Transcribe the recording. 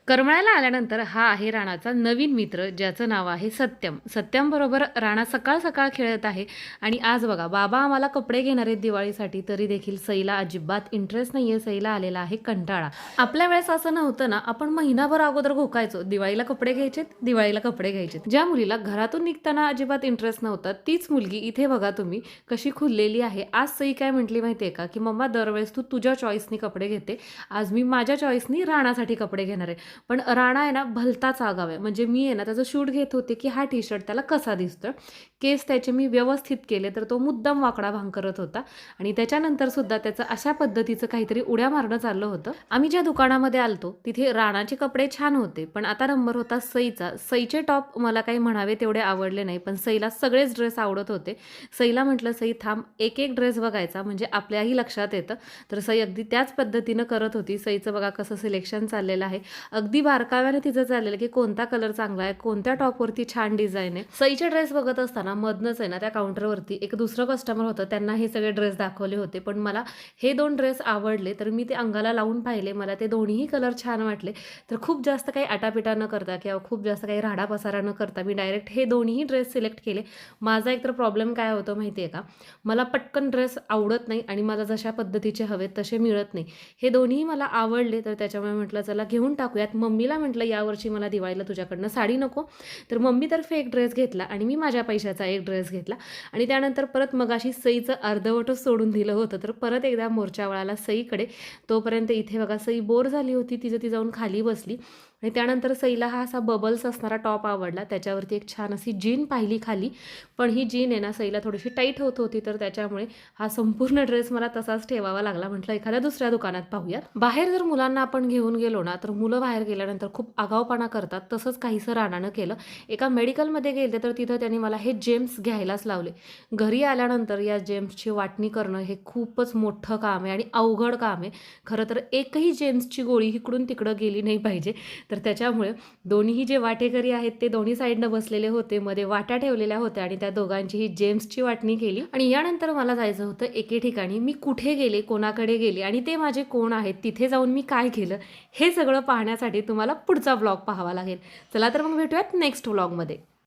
करमाळ्याला आल्यानंतर हा आहे राणाचा नवीन मित्र, ज्याचं नाव आहे सत्यम. सत्यम बरोबर राणा सकाळ सकाळ खेळत आहे. आणि आज बघा, बाबा आम्हाला कपडे घेणार आहेत दिवाळीसाठी, तरी देखील सईला अजिबात इंटरेस्ट नाहीये. सईला आलेला आहे कंटाळा. आपल्या वेळेस असं नव्हतं ना, आपण महिनाभर अगोदर घोकायचो, दिवाळीला कपडे घ्यायचेत, दिवाळीला कपडे घ्यायचेत. ज्या मुलीला घरातून निघताना अजिबात इंटरेस्ट नव्हता, तीच मुलगी इथे बघा तुम्ही कशी खुललेली आहे. आज सई काय म्हटली माहितीये का, की मम्मा दरवेळेस तू तुझ्या चॉईसनी कपडे घेते, आज मी माझ्या चॉईसनी राणासाठी कपडे घेणार आहे. पण राणा आहे ना भलताच आगाव आहे. म्हणजे मी आहे ना त्याचं शूट घेत होते, की हा टी-शर्ट त्याला कसा दिसतोय. केस त्याचे मी व्यवस्थित केले, तर तो मुद्दाम वाकडा भांग करत होता. आणि त्याच्यानंतर सुद्धा त्याचं अशा पद्धतीचं काहीतरी उड्या मारणं चाललं होतं. आम्ही ज्या दुकानामध्ये आलतो तिथे राणाचे कपडे छान होते, पण आता नंबर होता सईचा. सईचे टॉप मला काही म्हणावे तेवढे आवडले नाही, पण सईला सगळेच ड्रेस आवडत होते. सईला म्हटलं, सई थांब, एक एक ड्रेस बघायचा म्हणजे आपल्याही लक्षात येतं. तर सई अगदी त्याच पद्धतीनं करत होती. सईचं बघा कसं सिलेक्शन चाललेलं आहे. अगदी बारकाव्याने तिचं चाललेलं की कोणता कलर चांगला आहे, कोणत्या टॉपवरती छान डिझाईन आहे. सईचे ड्रेस बघत असताना मधनंच आहे ना त्या काउंटरवरती एक दुसरं कस्टमर होतं. त्यांना हे सगळे ड्रेस दाखवले होते, पण मला हे 2 ड्रेस आवडले, तर मी ते अंगाला लावून पाहिले. मला ते दोन्हीही कलर छान वाटले. तर खूप जास्त काही आटापिटा न करता किंवा खूप जास्त काही राडापसारा न करता मी डायरेक्ट हे दोन्ही ड्रेस सिलेक्ट केले. माझा एकतर प्रॉब्लेम काय होतो माहिती आहे का, मला पटकन ड्रेस आवडत नाही आणि मला जशा पद्धतीचे हवेत तसे मिळत नाही. हे दोन्हीही मला आवडले, तर त्याच्यामुळे म्हटलं चला घेऊन टाकूयात. मम्मीला म्हटलं यावर्षी मला दिवाळीला तुझ्याकडनं साडी नको, तर मम्मीतर्फे एक ड्रेस घेतला आणि मी माझ्या पैशाचा एक ड्रेस घेतला. आणि त्यानंतर परत मगाशी सईचं अर्धवटच सोडून दिलं होतं, तर परत एकदा मोर्चा वळाला सईकडे. तोपर्यंत इथे बघा सई बोर झाली होती, तिचं ती जाऊन खाली बसली. आणि त्यानंतर सईला हा असा बबल्स असणारा टॉप आवडला, त्याच्यावरती एक छान अशी जीन पाहिली खाली. पण ही जीन आहे ना सईला थोडीशी टाईट होत होती, तर त्याच्यामुळे हा संपूर्ण ड्रेस मला तसाच ठेवावा लागला. म्हटलं एखाद्या दुसऱ्या दुकानात पाहूयात. बाहेर जर मुलांना आपण घेऊन गेलो ना, तर मुलं बाहेर गेल्यानंतर खूप आगाऊपणा करतात. तसंच काहीसं राणानं केलं. एका मेडिकलमध्ये गेले, तर तिथं त्यांनी मला हे जेम्स घ्यायलाच लावले. घरी आल्यानंतर या जेम्सची वाटणी करणं हे खूपच मोठं काम आहे आणि अवघड काम आहे. खरं तर एकही जेम्सची गोळी इकडून तिकडं गेली नाही पाहिजे. तर त्याच्यामुळे दोन्हीही जे वाटेकरी आहेत ते दोन्ही साईडनं बसलेले होते, मध्ये वाट्या ठेवलेल्या होत्या आणि त्या दोघांचीही जेम्सची वाटणी केली. आणि यानंतर मला जायचं होतं एके ठिकाणी. मी कुठे गेले, कोणाकडे गेले आणि ते माझे कोण आहेत, तिथे जाऊन मी काय केलं, हे सगळं पाहण्यासाठी तुम्हाला पुढचा व्लॉग पाहावा लागेल. चला तर मग भेटूयात नेक्स्ट व्लॉगमध्ये.